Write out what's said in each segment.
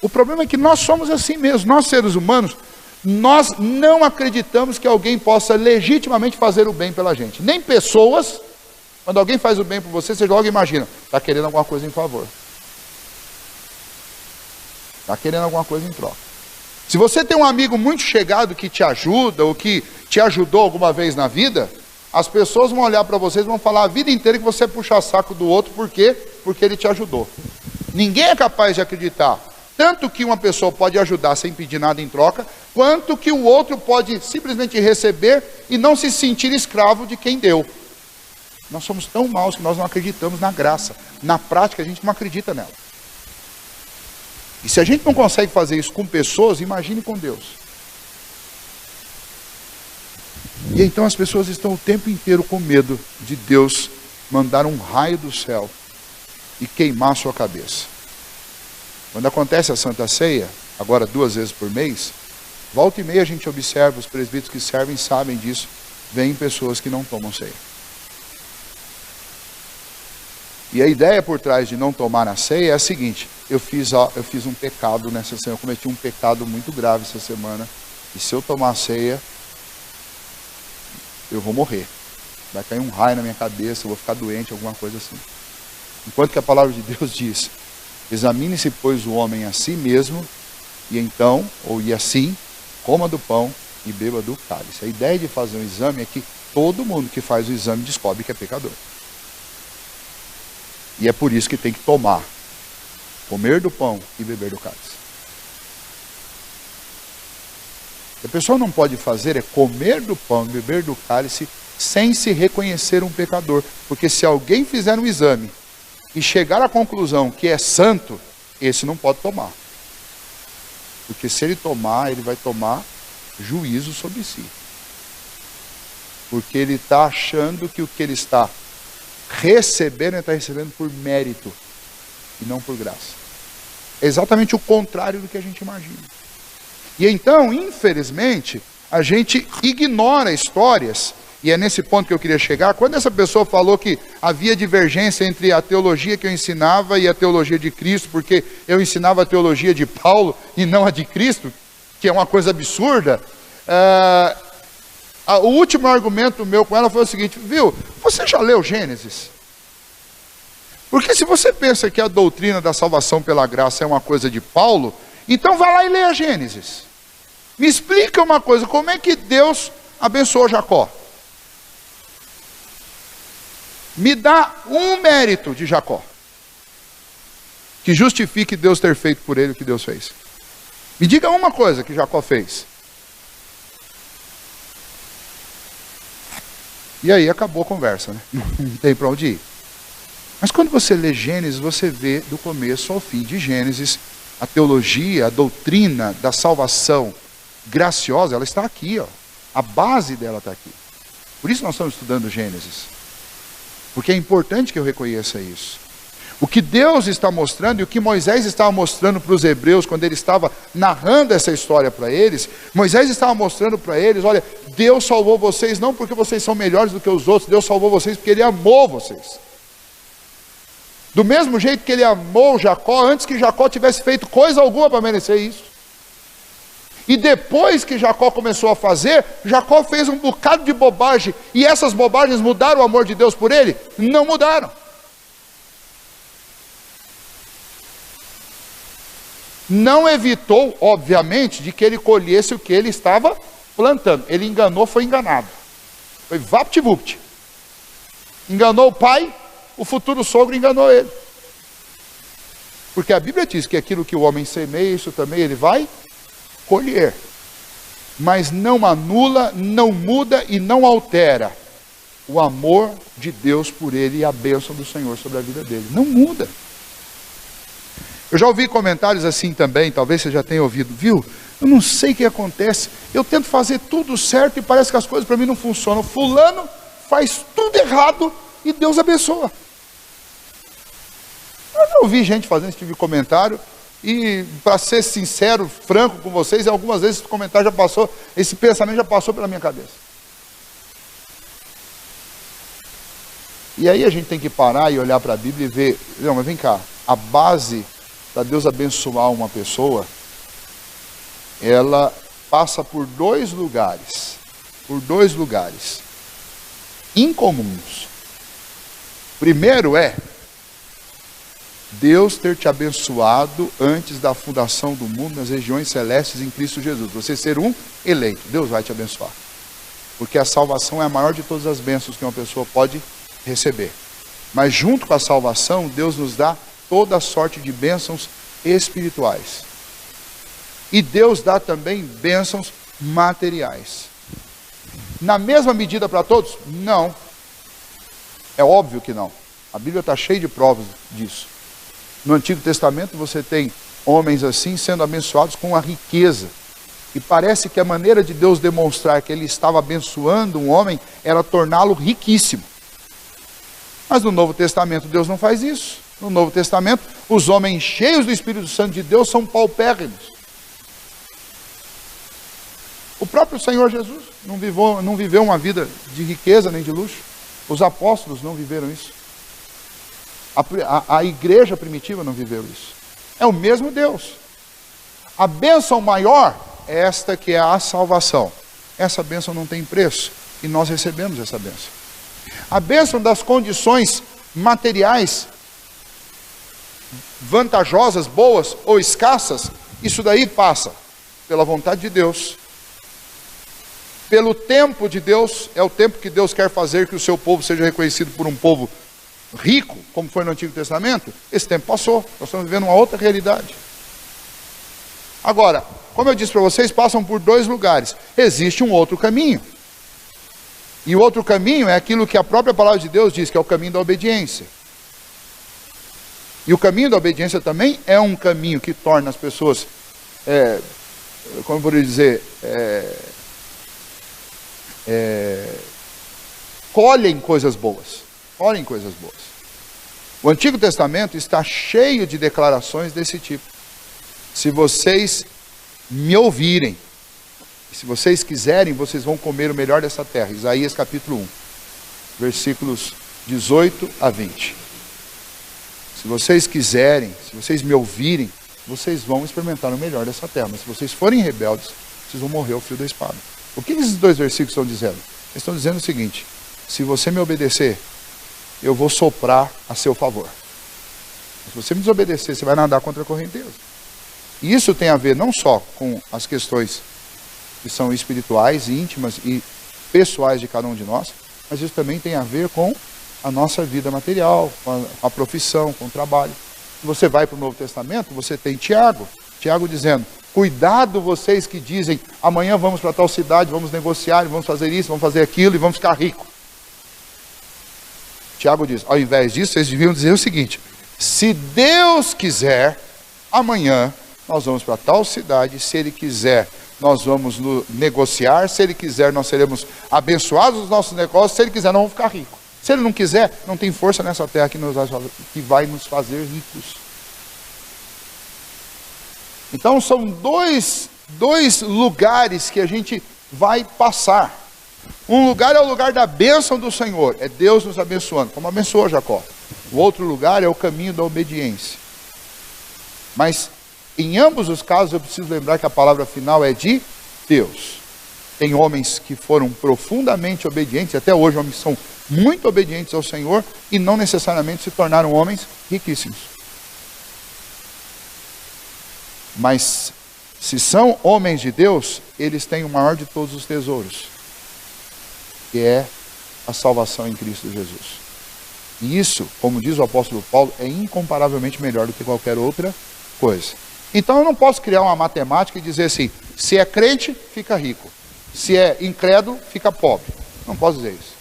O problema é que nós somos assim mesmo, nós seres humanos, nós não acreditamos que alguém possa legitimamente fazer o bem pela gente. Nem pessoas, quando alguém faz o bem por você, você logo imagina, está querendo alguma coisa em favor. Está querendo alguma coisa em troca. Se você tem um amigo muito chegado que te ajuda, ou que te ajudou alguma vez na vida, as pessoas vão olhar para vocês e vão falar a vida inteira que você puxa saco do outro, por quê? Porque ele te ajudou. Ninguém é capaz de acreditar, tanto que uma pessoa pode ajudar sem pedir nada em troca, quanto que o outro pode simplesmente receber e não se sentir escravo de quem deu. Nós somos tão maus que nós não acreditamos na graça. Na prática, a gente não acredita nela. E se a gente não consegue fazer isso com pessoas, imagine com Deus. E então as pessoas estão o tempo inteiro com medo de Deus mandar um raio do céu e queimar sua cabeça. Quando acontece a Santa Ceia, agora 2 vezes por mês, volta e meia a gente observa, os presbíteros que servem sabem disso, vêm pessoas que não tomam ceia. E a ideia por trás de não tomar a ceia é a seguinte: eu fiz um pecado nessa semana, eu cometi um pecado muito grave essa semana, e se eu tomar a ceia, eu vou morrer. Vai cair um raio na minha cabeça, eu vou ficar doente, alguma coisa assim. Enquanto que a palavra de Deus diz: examine-se, pois, o homem a si mesmo, e assim, coma do pão e beba do cálice. A ideia de fazer um exame é que todo mundo que faz o exame descobre que é pecador. E é por isso que tem que tomar, comer do pão e beber do cálice. O que a pessoa não pode fazer é comer do pão e beber do cálice sem se reconhecer um pecador. Porque se alguém fizer um exame e chegar à conclusão que é santo, esse não pode tomar. Porque se ele tomar, ele vai tomar juízo sobre si. Porque ele está achando que o que ele está recebendo, ele está recebendo por mérito e não por graça. É exatamente o contrário do que a gente imagina. E então, infelizmente, a gente ignora histórias, e é nesse ponto que eu queria chegar. Quando essa pessoa falou que havia divergência entre a teologia que eu ensinava e a teologia de Cristo, porque eu ensinava a teologia de Paulo e não a de Cristo, que é uma coisa absurda, o último argumento meu com ela foi o seguinte: viu, você já leu Gênesis? Porque se você pensa que a doutrina da salvação pela graça é uma coisa de Paulo, então vá lá e leia Gênesis. Me explica uma coisa, como é que Deus abençoou Jacó? Me dá um mérito de Jacó que justifique Deus ter feito por ele o que Deus fez. Me diga uma coisa que Jacó fez. E aí acabou a conversa, né? Não tem para onde ir. Mas quando você lê Gênesis, você vê do começo ao fim de Gênesis, a teologia, a doutrina da salvação graciosa, ela está aqui, ó. A base dela está aqui. Por isso nós estamos estudando Gênesis. Porque é importante que eu reconheça isso. O que Deus está mostrando e o que Moisés estava mostrando para os hebreus quando ele estava narrando essa história para eles, Moisés estava mostrando para eles: olha, Deus salvou vocês não porque vocês são melhores do que os outros, Deus salvou vocês porque Ele amou vocês. Do mesmo jeito que Ele amou Jacó, antes que Jacó tivesse feito coisa alguma para merecer isso. E depois que Jacó começou a fazer, Jacó fez um bocado de bobagem, e essas bobagens mudaram o amor de Deus por ele? Não mudaram. Não evitou, obviamente, de que ele colhesse o que ele estava plantando. Ele enganou, foi enganado. Foi vapt-vupt. Enganou o pai, o futuro sogro enganou ele. Porque a Bíblia diz que aquilo que o homem semeia, isso também ele vai colher. Mas não anula, não muda e não altera o amor de Deus por ele e a bênção do Senhor sobre a vida dele. Não muda. Eu já ouvi comentários assim também, talvez você já tenha ouvido: viu, eu não sei o que acontece, eu tento fazer tudo certo e parece que as coisas para mim não funcionam. Fulano faz tudo errado e Deus abençoa. Eu já ouvi gente fazendo esse tipo de comentário, e para ser sincero, franco com vocês, algumas vezes esse comentário já passou, esse pensamento já passou pela minha cabeça. E aí a gente tem que parar e olhar para a Bíblia e ver: não, mas vem cá, a base para Deus abençoar uma pessoa, ela passa por dois lugares incomuns. Primeiro é Deus ter te abençoado antes da fundação do mundo nas regiões celestes em Cristo Jesus. Você ser um eleito, Deus vai te abençoar. Porque a salvação é a maior de todas as bênçãos que uma pessoa pode receber. Mas junto com a salvação, Deus nos dá toda sorte de bênçãos espirituais. E Deus dá também bênçãos materiais. Na mesma medida para todos? Não. É óbvio que não. A Bíblia está cheia de provas disso. No Antigo Testamento você tem homens assim sendo abençoados com a riqueza. E parece que a maneira de Deus demonstrar que ele estava abençoando um homem era torná-lo riquíssimo. Mas no Novo Testamento Deus não faz isso. No Novo Testamento, os homens cheios do Espírito Santo de Deus são paupérrimos. O próprio Senhor Jesus não viveu uma vida de riqueza nem de luxo. Os apóstolos não viveram isso. A igreja primitiva não viveu isso. É o mesmo Deus. A bênção maior é esta que é a salvação. Essa bênção não tem preço. E nós recebemos essa bênção. A bênção das condições materiais vantajosas, boas ou escassas, isso daí passa pela vontade de Deus, pelo tempo de Deus. É o tempo que Deus quer fazer que o seu povo seja reconhecido por um povo rico, como foi no Antigo Testamento. Esse tempo passou, nós estamos vivendo uma outra realidade. Agora, como eu disse para vocês, passam por dois lugares. Existe um outro caminho. E o outro caminho é aquilo que a própria palavra de Deus diz, que é o caminho da obediência. E o caminho da obediência também é um caminho que torna as pessoas, como eu vou dizer, colhem coisas boas. Colhem coisas boas. O Antigo Testamento está cheio de declarações desse tipo. Se vocês me ouvirem, se vocês quiserem, vocês vão comer o melhor dessa terra. Isaías capítulo 1, versículos 18 a 20. Se vocês quiserem, se vocês me ouvirem, vocês vão experimentar o melhor dessa terra. Mas se vocês forem rebeldes, vocês vão morrer ao fio da espada. O que esses dois versículos estão dizendo? Eles estão dizendo o seguinte: se você me obedecer, eu vou soprar a seu favor. Se você me desobedecer, você vai nadar contra a correnteza. E isso tem a ver não só com as questões que são espirituais, íntimas e pessoais de cada um de nós, mas isso também tem a ver com a nossa vida material, com a profissão, com o trabalho. Se você vai para o Novo Testamento, você tem Tiago dizendo: cuidado vocês que dizem, amanhã vamos para tal cidade, vamos negociar, vamos fazer isso, vamos fazer aquilo e vamos ficar ricos. Tiago diz, ao invés disso, vocês deviam dizer o seguinte: se Deus quiser, amanhã nós vamos para tal cidade, se Ele quiser, nós vamos negociar, se Ele quiser, nós seremos abençoados nos nossos negócios, se Ele quiser, nós vamos ficar ricos. Se Ele não quiser, não tem força nessa terra que vai nos fazer ricos. Então são dois lugares que a gente vai passar. Um lugar é o lugar da bênção do Senhor, é Deus nos abençoando, como abençoou Jacó. O outro lugar é o caminho da obediência. Mas em ambos os casos eu preciso lembrar que a palavra final é de Deus. Tem homens que foram profundamente obedientes, até hoje homens que são muito obedientes ao Senhor e não necessariamente se tornaram homens riquíssimos. Mas se são homens de Deus, eles têm o maior de todos os tesouros, que é a salvação em Cristo Jesus. E isso, como diz o apóstolo Paulo, é incomparavelmente melhor do que qualquer outra coisa. Então eu não posso criar uma matemática e dizer assim: se é crente, fica rico, se é incrédulo, fica pobre. Não posso dizer isso.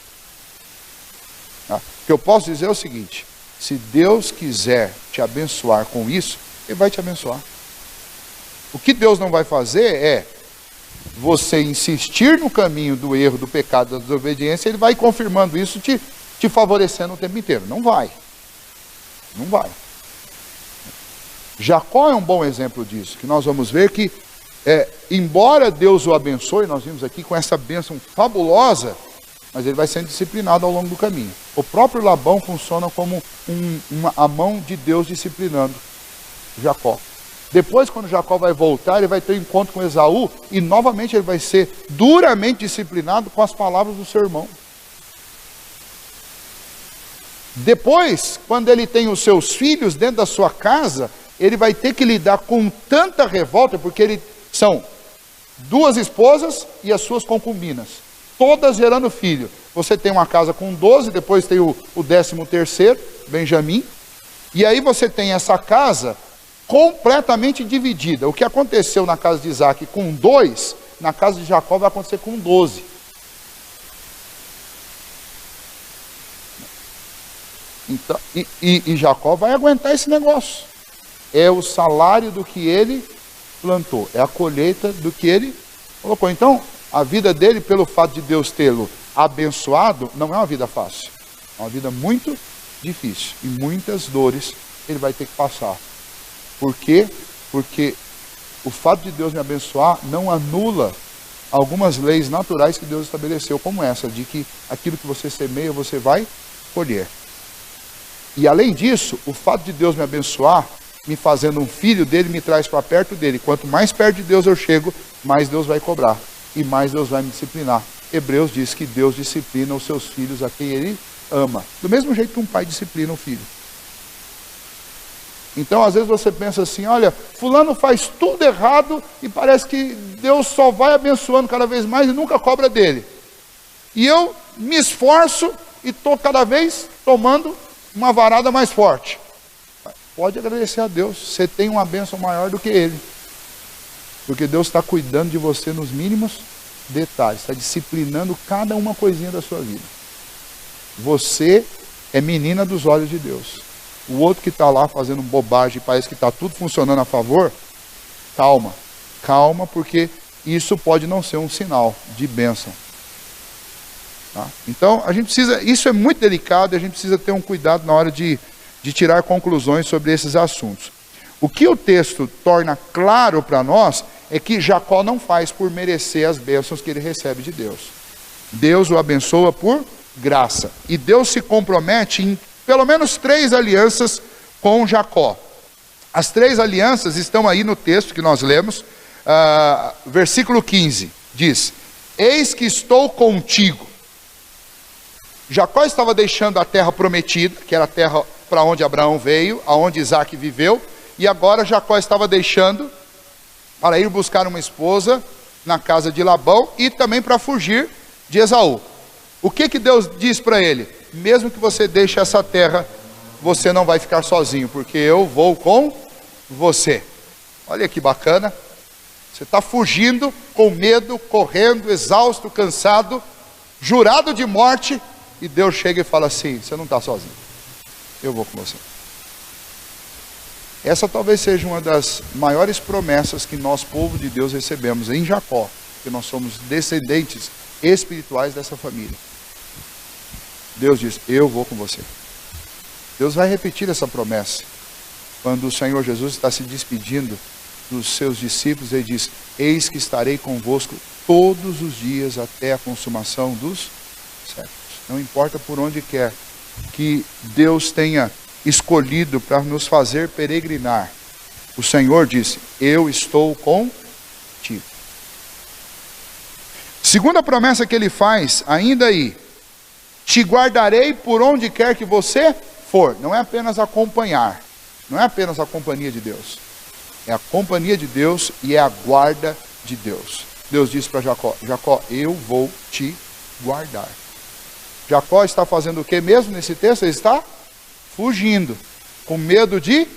O que eu posso dizer é o seguinte: se Deus quiser te abençoar com isso, Ele vai te abençoar. O que Deus não vai fazer é você insistir no caminho do erro, do pecado, da desobediência. Ele vai confirmando isso, te favorecendo o tempo inteiro. Não vai. Não vai. Jacó é um bom exemplo disso, que nós vamos ver que, embora Deus o abençoe, nós vimos aqui com essa bênção fabulosa, mas ele vai sendo disciplinado ao longo do caminho. O próprio Labão funciona como a mão de Deus disciplinando. Jacó. Depois, quando Jacó vai voltar, ele vai ter um encontro com Esaú e novamente ele vai ser duramente disciplinado com as palavras do seu irmão. Depois, quando ele tem os seus filhos dentro da sua casa, ele vai ter que lidar com tanta revolta, porque são 2 esposas e as suas concubinas, todas gerando filho. Você tem uma casa com 12, depois tem o 13º, Benjamim, e aí você tem essa casa completamente dividida. O que aconteceu na casa de Isaac com 2, na casa de Jacó vai acontecer com 12. Então, e Jacó vai aguentar esse negócio. É o salário do que ele plantou, é a colheita do que ele colocou. Então, a vida dele, pelo fato de Deus tê-lo abençoado, não é uma vida fácil. É uma vida muito difícil. E muitas dores ele vai ter que passar. Por quê? Porque o fato de Deus me abençoar não anula algumas leis naturais que Deus estabeleceu, como essa, de que aquilo que você semeia, você vai colher. E além disso, o fato de Deus me abençoar, me fazendo um filho dele, me traz para perto dele. Quanto mais perto de Deus eu chego, mais Deus vai cobrar. E mais Deus vai me disciplinar. Hebreus diz que Deus disciplina os seus filhos a quem ele ama. Do mesmo jeito que um pai disciplina o filho. Então, às vezes você pensa assim, olha, fulano faz tudo errado e parece que Deus só vai abençoando cada vez mais e nunca cobra dele. E eu me esforço e estou cada vez tomando uma varada mais forte. Pode agradecer a Deus, você tem uma bênção maior do que ele. Porque Deus está cuidando de você nos mínimos detalhes, está disciplinando cada uma coisinha da sua vida. Você é menina dos olhos de Deus. O outro que está lá fazendo bobagem, parece que está tudo funcionando a favor, calma. Calma, porque isso pode não ser um sinal de bênção. Tá? Então, a gente precisa, isso é muito delicado e a gente precisa ter um cuidado na hora de tirar conclusões sobre esses assuntos. O que o texto torna claro para nós é que Jacó não faz por merecer as bênçãos que ele recebe de Deus. Deus o abençoa por graça. E Deus se compromete em pelo menos 3 alianças com Jacó. As 3 alianças estão aí no texto que nós lemos. Versículo 15 diz: eis que estou contigo. Jacó estava deixando a terra prometida, que era a terra para onde Abraão veio, aonde Isaac viveu, e agora Jacó estava deixando para ir buscar uma esposa na casa de Labão e também para fugir de Esaú. O que Deus diz para ele? Mesmo que você deixe essa terra, você não vai ficar sozinho, porque eu vou com você. Olha que bacana. Você está fugindo com medo, correndo, exausto, cansado, jurado de morte, e Deus chega e fala assim: você não está sozinho, eu vou com você. Essa talvez seja uma das maiores promessas que nós, povo de Deus, recebemos em Jacó, que nós somos descendentes espirituais dessa família. Deus diz: eu vou com você. Deus vai repetir essa promessa. Quando o Senhor Jesus está se despedindo dos seus discípulos, ele diz: eis que estarei convosco todos os dias até a consumação dos séculos. Não importa por onde quer que Deus tenha escolhido para nos fazer peregrinar, o Senhor disse: eu estou contigo. Segunda promessa que ele faz, ainda aí: te guardarei por onde quer que você for. Não é apenas acompanhar, não é apenas a companhia de Deus, é a companhia de Deus e é a guarda de Deus. Deus disse para Jacó: Jacó, eu vou te guardar. Jacó está fazendo o que mesmo nesse texto? Ele está fugindo, com medo de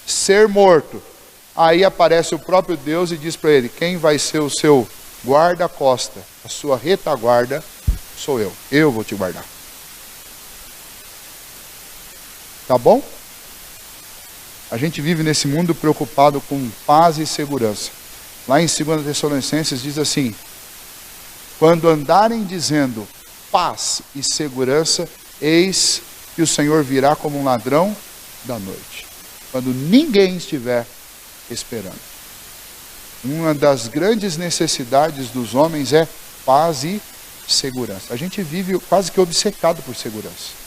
ser morto. Aí aparece o próprio Deus e diz para ele: quem vai ser o seu guarda-costa, a sua retaguarda, sou eu vou te guardar. Tá bom? A gente vive nesse mundo preocupado com paz e segurança. Lá em 2 Tessalonicenses diz assim: quando andarem dizendo paz e segurança, eis que o Senhor virá como um ladrão da noite, quando ninguém estiver esperando. Uma das grandes necessidades dos homens é paz e segurança. A gente vive quase que obcecado por segurança.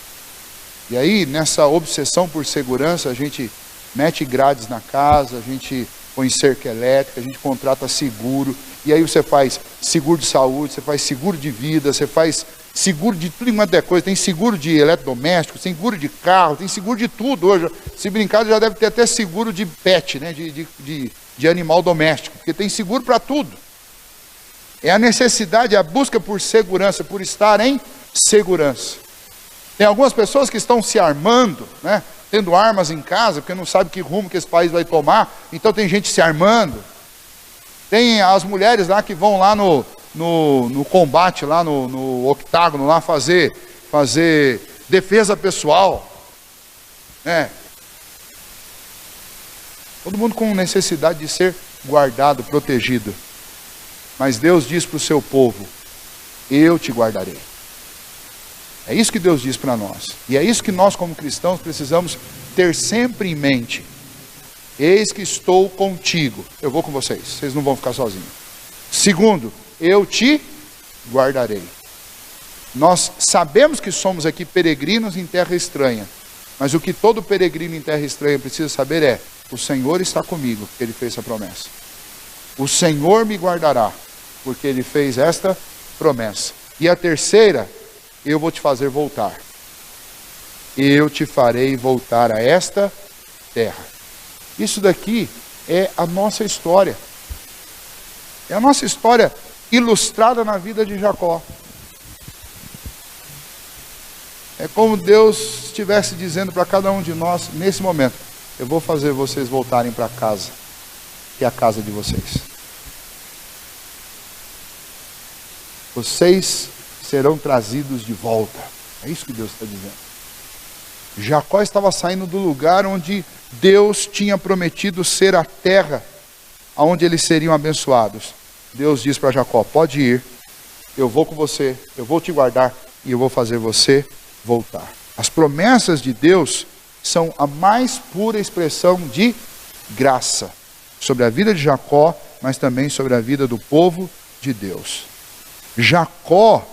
E aí, nessa obsessão por segurança, a gente mete grades na casa, a gente põe cerca elétrica, a gente contrata seguro, e aí você faz seguro de saúde, você faz seguro de vida, você faz seguro de tudo quanto é coisa, tem seguro de eletrodoméstico, tem seguro de carro, tem seguro de tudo hoje. Se brincar, já deve ter até seguro de pet, né? de animal doméstico, porque tem seguro para tudo. É a necessidade, a busca por segurança, por estar em segurança. Tem algumas pessoas que estão se armando, né? Tendo armas em casa, porque não sabe que rumo que esse país vai tomar, então tem gente se armando. Tem as mulheres lá que vão lá no combate, lá no octágono, lá fazer defesa pessoal. Todo mundo com necessidade de ser guardado, protegido. Mas Deus diz para o seu povo, eu te guardarei. É isso que Deus diz para nós. E é isso que nós como cristãos precisamos ter sempre em mente. Eis que estou contigo. Eu vou com vocês, vocês não vão ficar sozinhos. Segundo, eu te guardarei. Nós sabemos que somos aqui peregrinos em terra estranha. Mas o que todo peregrino em terra estranha precisa saber é, o Senhor está comigo, porque Ele fez essa promessa. O Senhor me guardará, porque Ele fez esta promessa. E a terceira, eu vou te fazer voltar. Eu te farei voltar a esta terra. Isso daqui é a nossa história. É a nossa história ilustrada na vida de Jacó. É como Deus estivesse dizendo para cada um de nós, nesse momento, eu vou fazer vocês voltarem para casa, que é a casa de vocês. Vocês serão trazidos de volta. É isso que Deus está dizendo. Jacó estava saindo do lugar onde Deus tinha prometido ser a terra onde eles seriam abençoados. Deus diz para Jacó, pode ir, eu vou com você, eu vou te guardar e eu vou fazer você voltar. As promessas de Deus são a mais pura expressão de graça sobre a vida de Jacó, mas também sobre a vida do povo de Deus. Jacó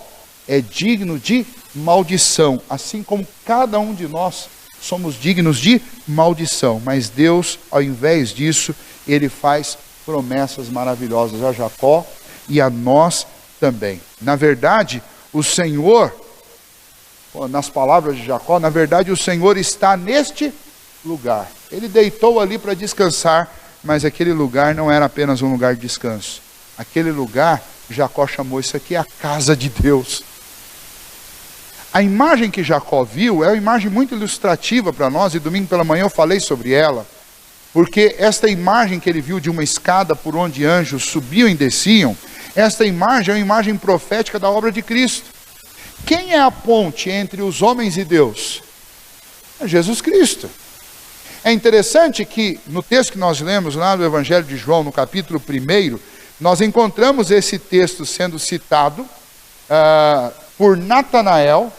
é digno de maldição, assim como cada um de nós somos dignos de maldição, mas Deus, ao invés disso, Ele faz promessas maravilhosas a Jacó e a nós também. Na verdade, o Senhor, nas palavras de Jacó, na verdade o Senhor está neste lugar. Ele deitou ali para descansar, mas aquele lugar não era apenas um lugar de descanso. Aquele lugar, Jacó chamou isso aqui a casa de Deus. A imagem que Jacó viu é uma imagem muito ilustrativa para nós, e domingo pela manhã eu falei sobre ela, porque esta imagem que ele viu de uma escada por onde anjos subiam e desciam, esta imagem é uma imagem profética da obra de Cristo. Quem é a ponte entre os homens e Deus? É Jesus Cristo. É interessante que no texto que nós lemos lá do Evangelho de João, no capítulo 1, nós encontramos esse texto sendo citado por Natanael,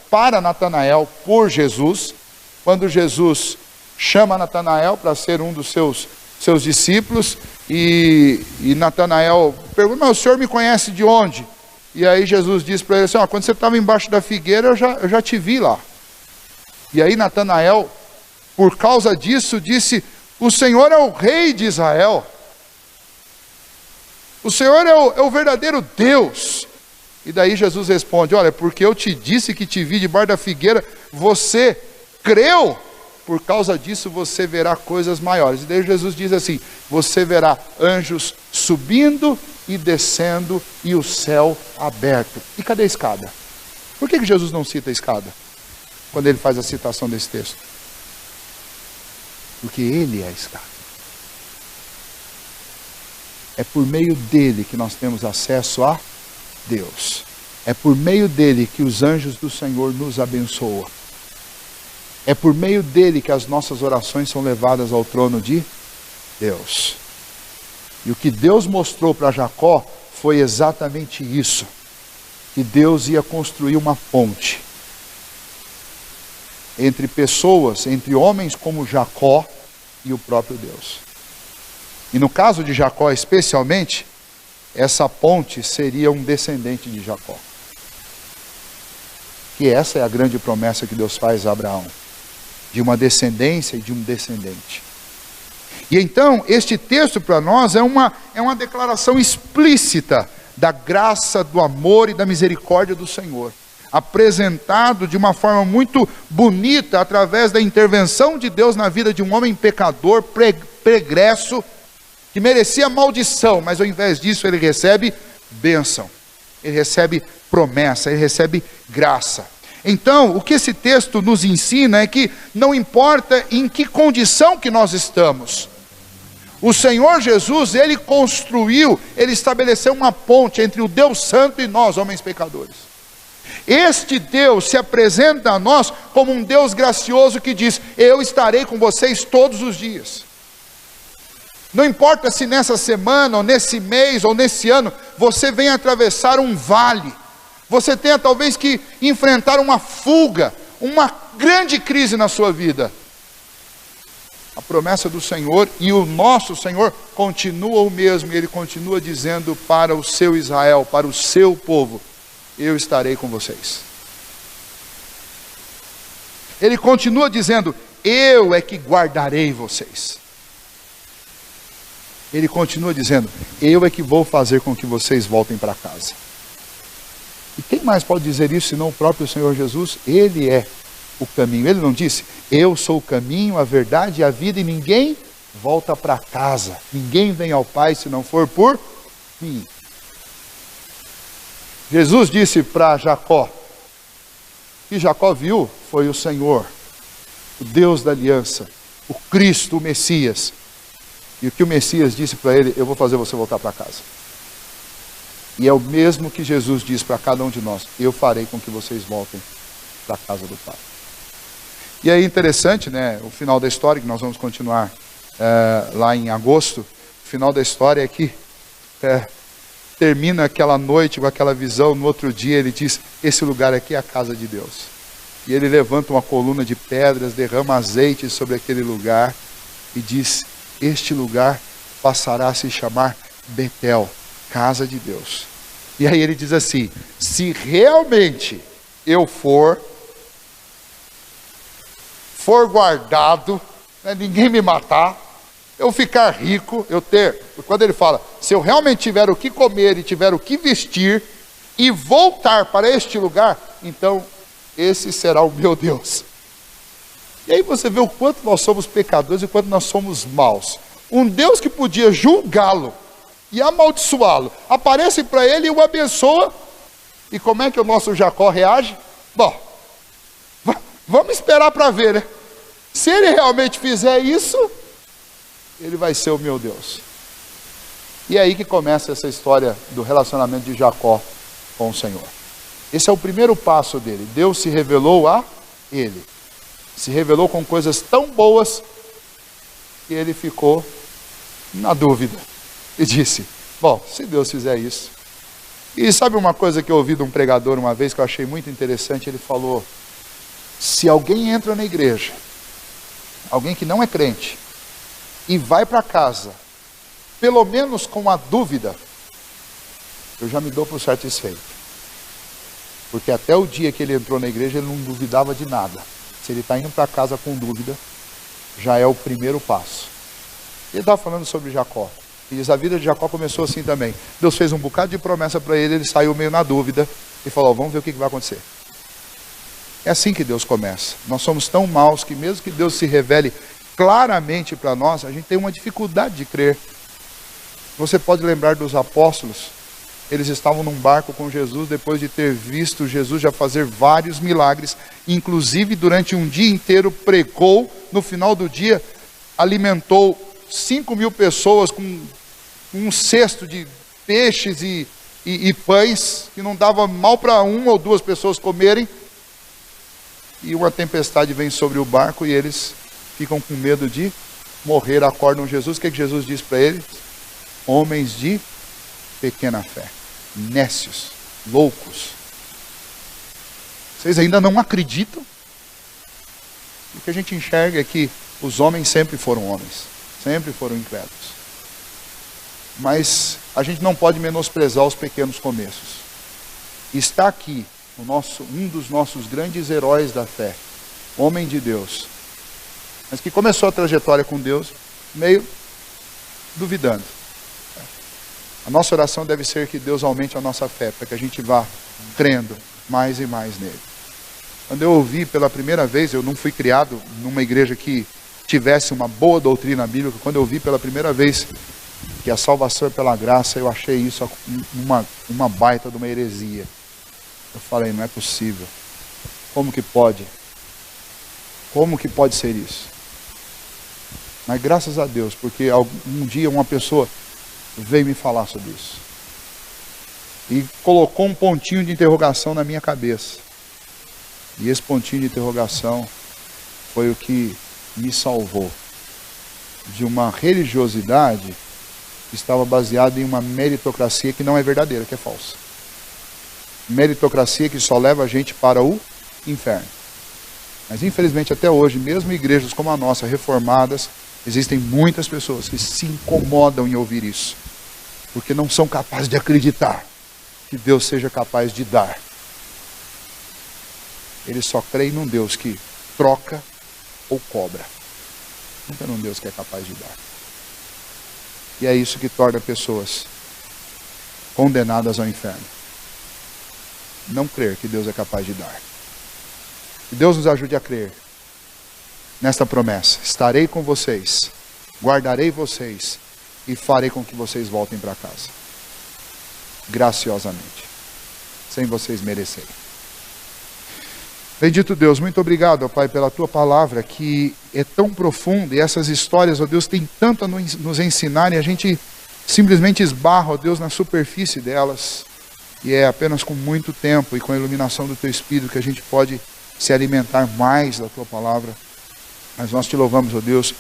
para Natanael, por Jesus, quando Jesus chama Natanael para ser um dos seus discípulos, e Natanael pergunta, mas o senhor me conhece de onde? E aí Jesus diz para ele assim, quando você estava embaixo da figueira, eu já te vi lá. E aí Natanael, por causa disso, disse, o Senhor é o rei de Israel. O Senhor é o verdadeiro Deus. E daí Jesus responde, olha, porque eu te disse que te vi debaixo da figueira, você creu? Por causa disso você verá coisas maiores. E daí Jesus diz assim, você verá anjos subindo e descendo e o céu aberto. E cadê a escada? Por que Jesus não cita a escada quando ele faz a citação desse texto? Porque ele é a escada. É por meio dele que nós temos acesso a Deus. É por meio dele que os anjos do Senhor nos abençoam. É por meio dele que as nossas orações são levadas ao trono de Deus. E o que Deus mostrou para Jacó foi exatamente isso. Que Deus ia construir uma ponte entre pessoas, entre homens como Jacó e o próprio Deus. E no caso de Jacó especialmente, essa ponte seria um descendente de Jacó. Que essa é a grande promessa que Deus faz a Abraão. de uma descendência e de um descendente. E então, este texto para nós é uma declaração explícita da graça, do amor e da misericórdia do Senhor, apresentado de uma forma muito bonita, através da intervenção de Deus na vida de um homem pecador, pregresso, que merecia maldição, mas ao invés disso ele recebe bênção, ele recebe promessa, ele recebe graça. Então, o que esse texto nos ensina é que não importa em que condição que nós estamos, o Senhor Jesus, ele construiu, ele estabeleceu uma ponte entre o Deus Santo e nós, homens pecadores. Este Deus se apresenta a nós como um Deus gracioso que diz: eu estarei com vocês todos os dias. Não importa se nessa semana, ou nesse mês, ou nesse ano, você venha atravessar um vale, você tenha talvez que enfrentar uma fuga, uma grande crise na sua vida. A promessa do Senhor e o nosso Senhor continua o mesmo, e Ele continua dizendo para o seu Israel, para o seu povo: eu estarei com vocês. Ele continua dizendo: eu é que guardarei vocês. Ele continua dizendo: eu é que vou fazer com que vocês voltem para casa. E quem mais pode dizer isso senão o próprio Senhor Jesus? Ele é o caminho. Ele não disse: eu sou o caminho, a verdade e a vida, e ninguém volta para casa, ninguém vem ao Pai se não for por mim. Jesus disse para Jacó, que Jacó viu foi o Senhor, o Deus da aliança, o Cristo, o Messias. E o que o Messias disse para ele: eu vou fazer você voltar para casa. E é o mesmo que Jesus diz para cada um de nós: eu farei com que vocês voltem para a casa do Pai. E aí interessante, né, o final da história, que nós vamos continuar lá em agosto. O final da história é que termina aquela noite com aquela visão. No outro dia ele diz: esse lugar aqui é a casa de Deus. E ele levanta uma coluna de pedras, derrama azeite sobre aquele lugar e diz: este lugar passará a se chamar Betel, casa de Deus. E aí ele diz assim: se realmente eu for guardado, né, ninguém me matar, eu ficar rico, quando ele fala, se eu realmente tiver o que comer e tiver o que vestir, e voltar para este lugar, então esse será o meu Deus. E aí você vê o quanto nós somos pecadores e o quanto nós somos maus. Um Deus que podia julgá-lo e amaldiçoá-lo, aparece para ele e o abençoa. E como é que o nosso Jacó reage? Bom, vamos esperar para ver, né? Se ele realmente fizer isso, ele vai ser o meu Deus. E é aí que começa essa história do relacionamento de Jacó com o Senhor. Esse é o primeiro passo dele. Deus se revelou a ele. Se revelou com coisas tão boas que ele ficou na dúvida. E disse: bom, se Deus fizer isso. E sabe uma coisa que eu ouvi de um pregador uma vez que eu achei muito interessante? Ele falou: se alguém entra na igreja, alguém que não é crente, e vai para casa, pelo menos com a dúvida, eu já me dou por satisfeito. Porque até o dia que ele entrou na igreja, ele não duvidava de nada. Se ele está indo para casa com dúvida, já é o primeiro passo. Ele está falando sobre Jacó. E diz: a vida de Jacó começou assim também. Deus fez um bocado de promessa para ele, ele saiu meio na dúvida e falou: vamos ver o que vai acontecer. É assim que Deus começa. Nós somos tão maus que mesmo que Deus se revele claramente para nós, a gente tem uma dificuldade de crer. Você pode lembrar dos apóstolos. Eles estavam num barco com Jesus, depois de ter visto Jesus já fazer vários milagres, inclusive durante um dia inteiro pregou, no final do dia alimentou 5.000 pessoas com um cesto de peixes e pães, que não dava mal para uma ou duas pessoas comerem. E uma tempestade vem sobre o barco e eles ficam com medo de morrer, acordam Jesus. O que Jesus diz para eles? Homens de pequena fé, nécios, loucos. Vocês ainda não acreditam? O que a gente enxerga é que os homens sempre foram homens, sempre foram incrédulos. Mas a gente não pode menosprezar os pequenos começos. Está aqui um dos nossos grandes heróis da fé, homem de Deus, mas que começou a trajetória com Deus meio duvidando. A nossa oração deve ser que Deus aumente a nossa fé, para que a gente vá crendo mais e mais nele. Quando eu ouvi pela primeira vez, eu não fui criado numa igreja que tivesse uma boa doutrina bíblica. Quando eu ouvi pela primeira vez que a salvação é pela graça, eu achei isso uma baita de uma heresia. Eu falei, não é possível. Como que pode? Como que pode ser isso? Mas graças a Deus, porque um dia uma pessoa veio me falar sobre isso. E colocou um pontinho de interrogação na minha cabeça. E esse pontinho de interrogação foi o que me salvou de uma religiosidade que estava baseada em uma meritocracia que não é verdadeira, que é falsa. Meritocracia que só leva a gente para o inferno. Mas infelizmente até hoje, mesmo em igrejas como a nossa, reformadas, existem muitas pessoas que se incomodam em ouvir isso, porque não são capazes de acreditar que Deus seja capaz de dar. Eles só creem num Deus que troca ou cobra, nunca num Deus que é capaz de dar. E é isso que torna pessoas condenadas ao inferno. Não crer que Deus é capaz de dar. Que Deus nos ajude a crer nesta promessa. Estarei com vocês, guardarei vocês e farei com que vocês voltem para casa. Graciosamente, sem vocês merecerem. Bendito Deus, muito obrigado, ó Pai, pela Tua palavra que é tão profunda e essas histórias, ó Deus, têm tanto a nos ensinar e a gente simplesmente esbarra, ó Deus, na superfície delas. E é apenas com muito tempo e com a iluminação do Teu Espírito que a gente pode se alimentar mais da Tua palavra. Mas nós Te louvamos, ó Deus,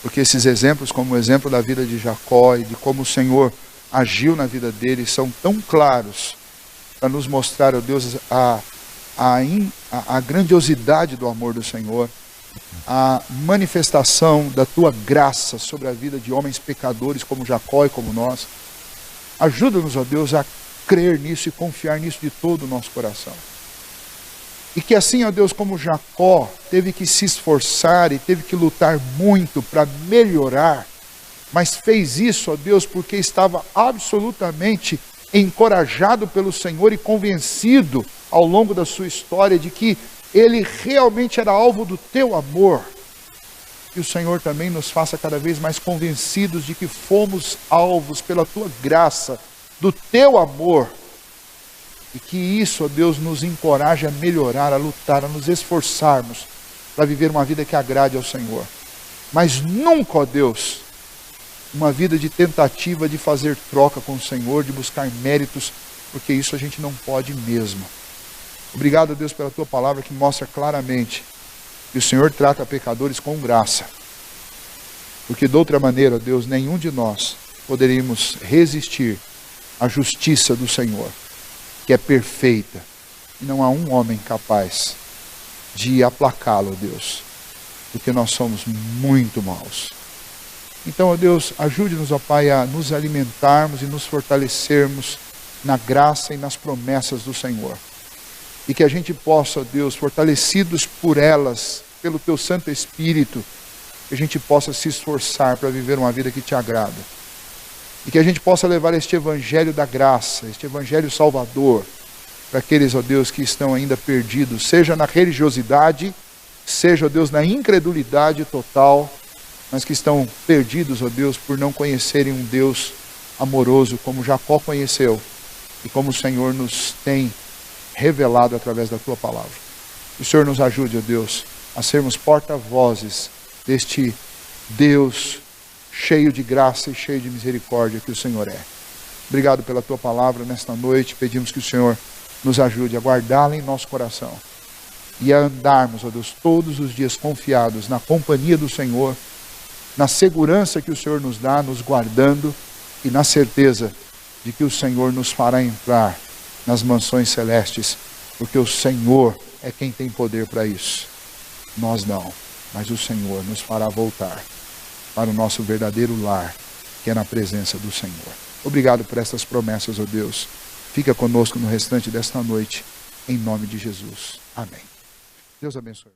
porque esses exemplos, como o exemplo da vida de Jacó e de como o Senhor agiu na vida dele, são tão claros para nos mostrar, ó Deus, a grandiosidade do amor do Senhor, a manifestação da Tua graça sobre a vida de homens pecadores como Jacó e como nós. Ajuda-nos, ó Deus, a crer nisso e confiar nisso de todo o nosso coração. E que assim, ó Deus, como Jacó teve que se esforçar e teve que lutar muito para melhorar, mas fez isso, ó Deus, porque estava absolutamente encorajado pelo Senhor e convencido ao longo da sua história de que ele realmente era alvo do Teu amor. Que o Senhor também nos faça cada vez mais convencidos de que fomos alvos pela Tua graça, do Teu amor. E que isso, ó Deus, nos encoraje a melhorar, a lutar, a nos esforçarmos para viver uma vida que agrade ao Senhor. Mas nunca, ó Deus, uma vida de tentativa de fazer troca com o Senhor, de buscar méritos, porque isso a gente não pode mesmo. Obrigado, Deus, pela Tua palavra que mostra claramente que o Senhor trata pecadores com graça. Porque de outra maneira, Deus, nenhum de nós poderíamos resistir à justiça do Senhor, que é perfeita. E não há um homem capaz de aplacá-lo, Deus, porque nós somos muito maus. Então, ó Deus, ajude-nos, ó Pai, a nos alimentarmos e nos fortalecermos na graça e nas promessas do Senhor. E que a gente possa, ó Deus, fortalecidos por elas, pelo Teu Santo Espírito, que a gente possa se esforçar para viver uma vida que Te agrada. E que a gente possa levar este Evangelho da graça, este Evangelho salvador, para aqueles, ó Deus, que estão ainda perdidos, seja na religiosidade, seja, ó Deus, na incredulidade total, mas que estão perdidos, ó Deus, por não conhecerem um Deus amoroso, como Jacó conheceu, e como o Senhor nos tem revelado através da Tua palavra. Que o Senhor nos ajude, ó Deus, a sermos porta-vozes deste Deus cheio de graça e cheio de misericórdia que o Senhor é. Obrigado pela Tua palavra nesta noite. Pedimos que o Senhor nos ajude a guardá-la em nosso coração e a andarmos, ó Deus, todos os dias confiados na companhia do Senhor, na segurança que o Senhor nos dá, nos guardando e na certeza de que o Senhor nos fará entrar nas mansões celestes, porque o Senhor é quem tem poder para isso. Nós não, mas o Senhor nos fará voltar para o nosso verdadeiro lar, que é na presença do Senhor. Obrigado por estas promessas, ó Deus. Fica conosco no restante desta noite, em nome de Jesus. Amém. Deus abençoe.